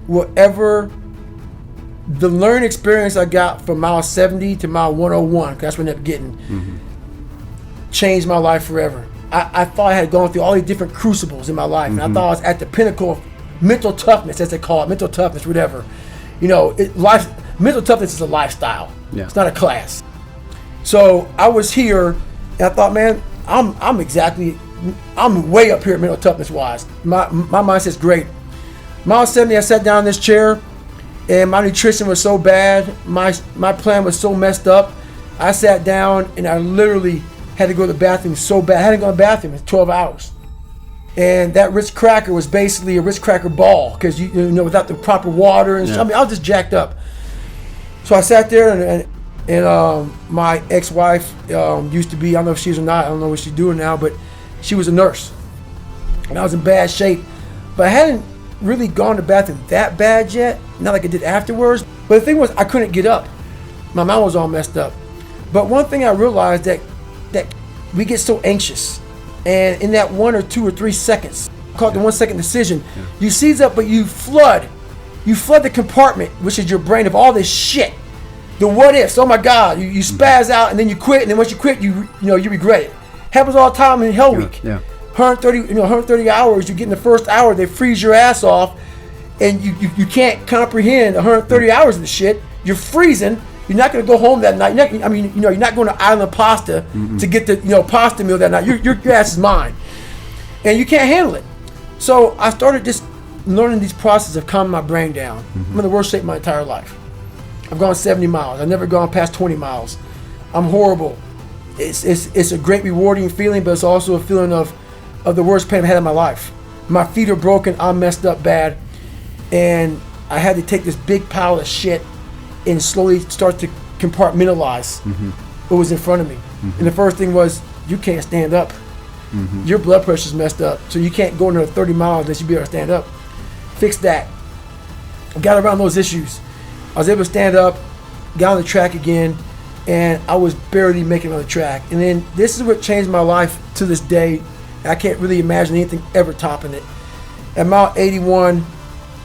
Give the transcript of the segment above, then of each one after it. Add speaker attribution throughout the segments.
Speaker 1: whatever the learning experience I got from mile 70 to mile 101, 'cause that's what I ended up getting, changed my life forever. I thought I had gone through all these different crucibles in my life, and I thought I was at the pinnacle of mental toughness, as they call it, mental toughness, whatever. You know, mental toughness is a lifestyle.
Speaker 2: Yeah.
Speaker 1: It's not a class. So I was here, and I thought, man, I'm way up here mental toughness wise. My mindset's great. Mile 70, I sat down in this chair, and my nutrition was so bad. My plan was so messed up. I sat down, and I literally had to go to the bathroom so bad. I hadn't gone to the bathroom in 12 hours. And that Ritz cracker was basically a Ritz cracker ball, because you know, without the proper water and I mean, I was just jacked up. So I sat there, and my ex-wife used to be, I don't know if she's or not, I don't know what she's doing now, but she was a nurse, and I was in bad shape. But I hadn't really gone to the bathroom that bad yet, not like I did afterwards. But the thing was, I couldn't get up. My mouth was all messed up. But one thing I realized that we get so anxious, and in that 1 or 2 or 3 seconds, called the 1 second decision, you seize up, but you flood the compartment, which is your brain, of all this shit. The what ifs, oh my God, you spaz out, and then you quit, and then once you quit, you regret it. Happens all the time in Hell Week. 130 hours, you get in the first hour, they freeze your ass off, and you can't comprehend 130 hours of the shit. You're freezing. You're not going to go home that night. You're not going to Island Pasta to get the pasta meal that night. Your ass is mine, and you can't handle it. So I started just learning these processes of calming my brain down. I'm in the worst shape of my entire life. I've gone 70 miles. I've never gone past 20 miles. I'm horrible. It's a great rewarding feeling, but it's also a feeling of the worst pain I've had in my life. My feet are broken. I'm messed up bad, and I had to take this big pile of shit and slowly start to compartmentalize what was in front of me. And the first thing was, you can't stand up. Your blood pressure's messed up, so you can't go another 30 miles unless you be able to stand up. Fix that. I got around those issues. I was able to stand up, got on the track again, and I was barely making it on the track. And then this is what changed my life to this day. I can't really imagine anything ever topping it. At mile 81,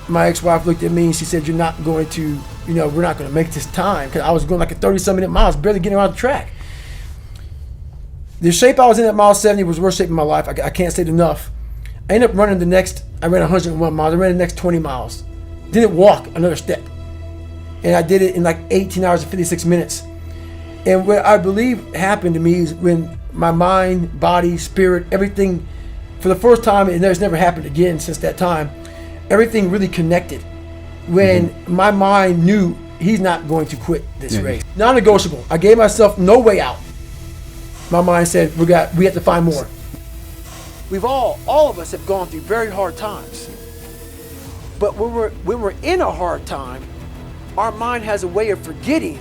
Speaker 1: my ex-wife looked at me and she said, "You're not going to, we're not going to make this time," because I was going like a 30-some minute miles, barely getting around the track. The shape I was in at mile 70 was the worst shape in my life. I can't say it enough. I ended up running I ran 101 miles. I ran the next 20 miles. Didn't walk another step. And I did it in like 18 hours and 56 minutes. And what I believe happened to me is when my mind, body, spirit, everything, for the first time, and there's never happened again since that time, everything really connected. When my mind knew he's not going to quit this race. Non-negotiable. I gave myself no way out. My mind said, we have to find more. We've all of us have gone through very hard times. But when we're in a hard time, our mind has a way of forgetting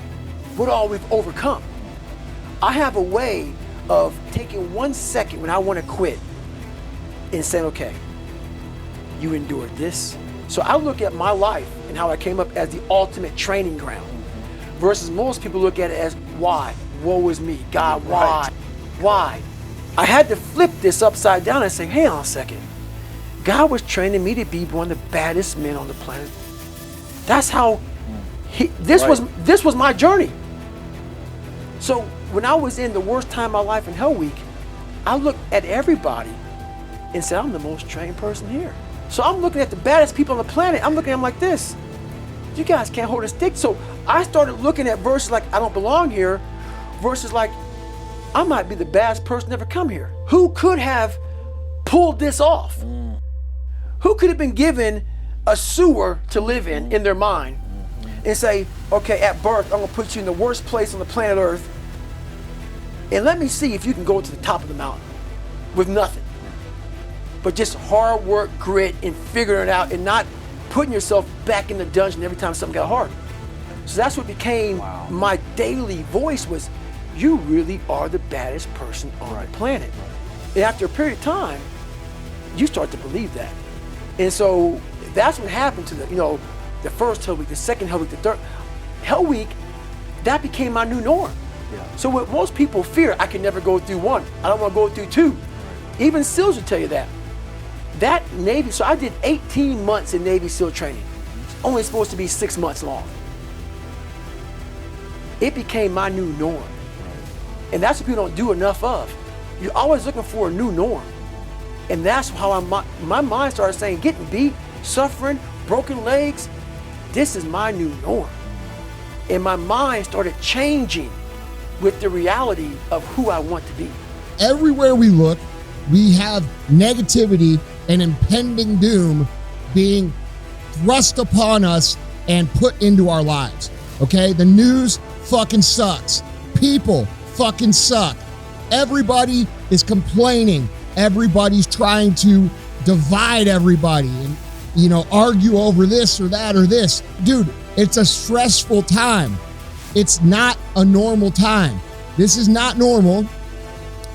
Speaker 1: what all we've overcome. I have a way of taking 1 second when I want to quit and saying, okay, you endured this. So I look at my life and how I came up as the ultimate training ground versus most people look at it as why? Woe is me. God, why? Right. Why? I had to flip this upside down and say, hang on a second. God was training me to be one of the baddest men on the planet. That's how this was my journey. So when I was in the worst time of my life in Hell Week, I looked at everybody and said, I'm the most trained person here. So I'm looking at the baddest people on the planet. I'm looking at them like this. You guys can't hold a stick. So I started looking at verses like I don't belong here versus like I might be the baddest person to ever come here. Who could have pulled this off? Who could have been given a sewer to live in their mind and say, okay, at birth, I'm gonna put you in the worst place on the planet Earth and let me see if you can go to the top of the mountain with nothing. But just hard work, grit, and figuring it out and not putting yourself back in the dungeon every time something got hard. So that's what became my daily voice was, you really are the baddest person on the planet. And after a period of time, you start to believe that. And so that's what happened to the first Hell Week, the second Hell Week, the third Hell Week, that became my new norm. Yeah. So what most people fear, I can never go through one. I don't want to go through two. Even SEALs will tell you that. That Navy, so I did 18 months in Navy SEAL training. only supposed to be 6 months long. It became my new norm. And that's what people don't do enough of. You're always looking for a new norm. And that's how my mind started saying, getting beat, suffering, broken legs, this is my new norm. And my mind started changing with the reality of who I want to be.
Speaker 2: Everywhere we look, we have negativity and impending doom being thrust upon us and put into our lives. Okay? The news fucking sucks. People fucking suck. Everybody is complaining. Everybody's trying to divide everybody and, argue over this or that or this. Dude, it's a stressful time. It's not a normal time. This is not normal.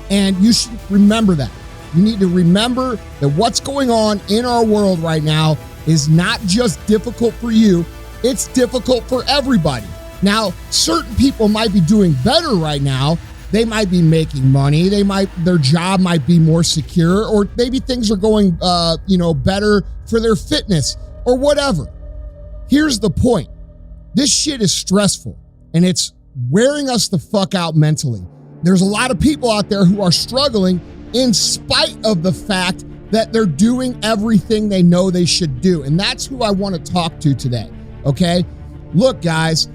Speaker 2: And you should remember that. You need to remember that what's going on in our world right now is not just difficult for you, it's difficult for everybody. Now, certain people might be doing better right now. They might be making money. Their job might be more secure, or maybe things are going, better for their fitness or whatever. Here's the point. This shit is stressful and it's wearing us the fuck out mentally. There's a lot of people out there who are struggling in spite of the fact that they're doing everything they know they should do. And that's who I want to talk to today. Okay? Look, guys,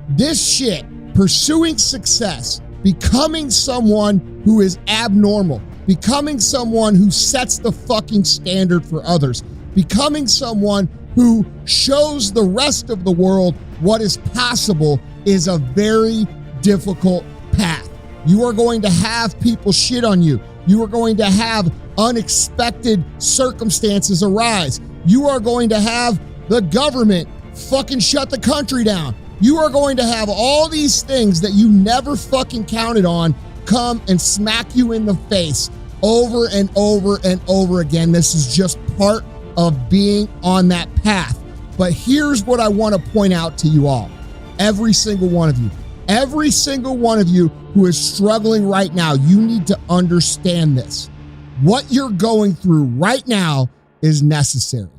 Speaker 2: this shit, pursuing success, becoming someone who is abnormal, becoming someone who sets the fucking standard for others, becoming someone who shows the rest of the world what is possible is a very difficult path. You are going to have people shit on you. You are going to have unexpected circumstances arise. You are going to have the government fucking shut the country down. You are going to have all these things that you never fucking counted on come and smack you in the face over and over and over again. This is just part of being on that path. But here's what I want to point out to you all. Every single one of you who is struggling right now, you need to understand this. What you're going through right now is necessary.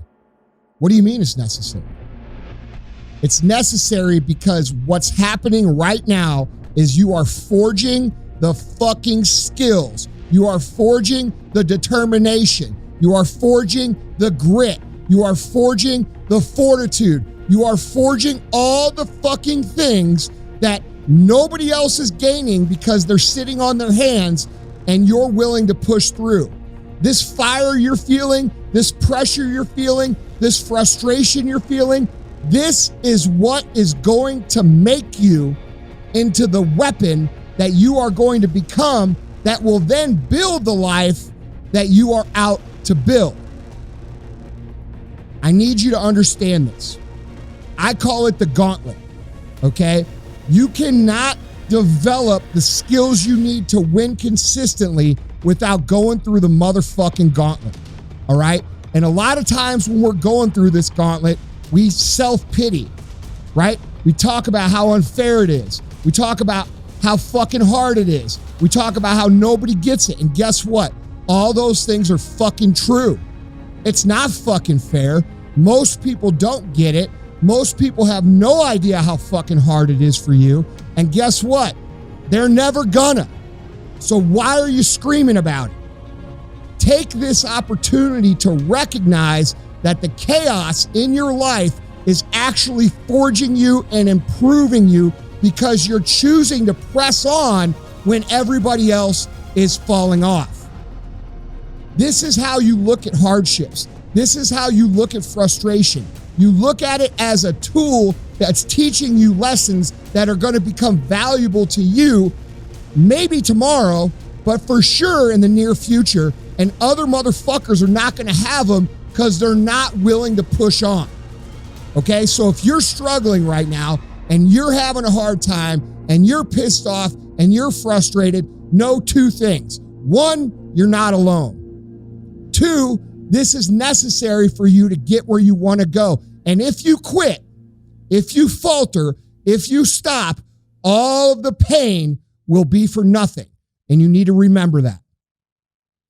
Speaker 2: What do you mean it's necessary? It's necessary because what's happening right now is you are forging the fucking skills. You are forging the determination. You are forging the grit. You are forging the fortitude. You are forging all the fucking things that nobody else is gaining because they're sitting on their hands and you're willing to push through. This fire you're feeling, this pressure you're feeling, this frustration you're feeling, this is what is going to make you into the weapon that you are going to become that will then build the life that you are out to build. I need you to understand this. I call it the gauntlet, okay? You cannot develop the skills you need to win consistently without going through the motherfucking gauntlet, all right? And a lot of times when we're going through this gauntlet, we self-pity, right? We talk about how unfair it is. We talk about how fucking hard it is. We talk about how nobody gets it. And guess what? All those things are fucking true. It's not fucking fair. Most people don't get it. Most people have no idea how fucking hard it is for you. And guess what? They're never gonna. So why are you screaming about it? Take this opportunity to recognize that the chaos in your life is actually forging you and improving you because you're choosing to press on when everybody else is falling off. This is how you look at hardships. This is how you look at frustration. You look at it as a tool that's teaching you lessons that are going to become valuable to you, maybe tomorrow, but for sure in the near future. And other motherfuckers are not going to have them because they're not willing to push on. Okay, so if you're struggling right now and you're having a hard time and you're pissed off and you're frustrated, know two things. One, you're not alone. Two, this is necessary for you to get where you want to go. And if you quit, if you falter, if you stop, all of the pain will be for nothing. And you need to remember that.